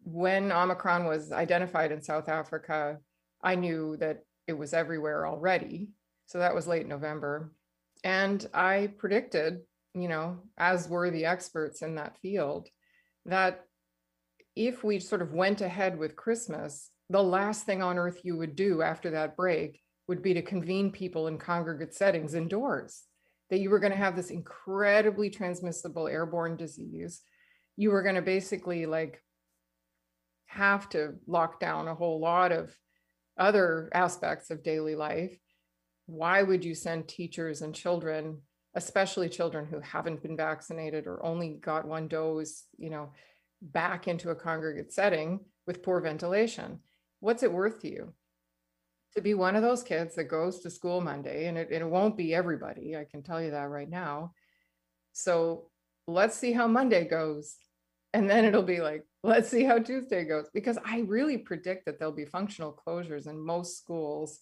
when Omicron was identified in South Africa, I knew that it was everywhere already. So that was late November. And I predicted, as were the experts in that field, that if we sort of went ahead with Christmas, the last thing on earth you would do after that break would be to convene people in congregate settings indoors, that you were going to have this incredibly transmissible airborne disease. You were going to basically have to lock down a whole lot of other aspects of daily life. Why would you send teachers and children, especially children who haven't been vaccinated or only got one dose, back into a congregate setting with poor ventilation? What's it worth to you to be one of those kids that goes to school Monday? And it won't be everybody, I can tell you that right now. So let's see how Monday goes. And then it'll be like, let's see how Tuesday goes. Because I really predict that there'll be functional closures in most schools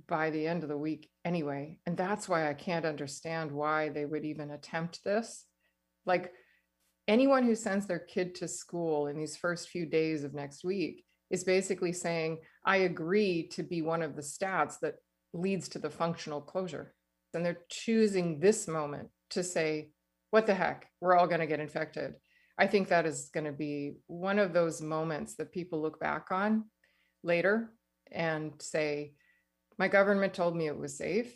by the end of the week anyway. And that's why I can't understand why they would even attempt this. Like, anyone who sends their kid to school in these first few days of next week is basically saying, I agree to be one of the stats that leads to the functional closure. And they're choosing this moment to say, what the heck, we're all going to get infected. I think that is going to be one of those moments that people look back on later and say, my government told me it was safe,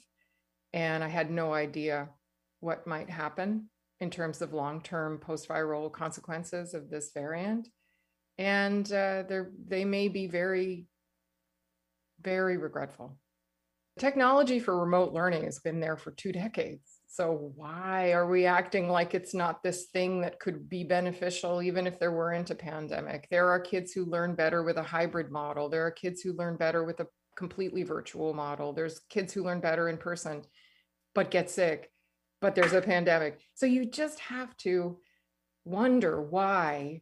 and I had no idea what might happen in terms of long-term post-viral consequences of this variant. And they may be very, very regretful. Technology for remote learning has been there for 2 decades. So why are we acting like it's not this thing that could be beneficial, even if there weren't a pandemic? There are kids who learn better with a hybrid model. There are kids who learn better with a completely virtual model. There's kids who learn better in person, but get sick, but there's a pandemic. So you just have to wonder why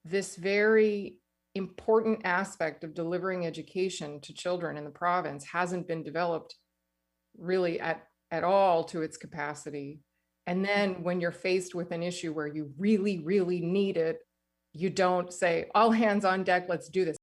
this very important aspect of delivering education to children in the province hasn't been developed really at all to its capacity. And then when you're faced with an issue where you really, really need it, you don't say, all hands on deck, let's do this.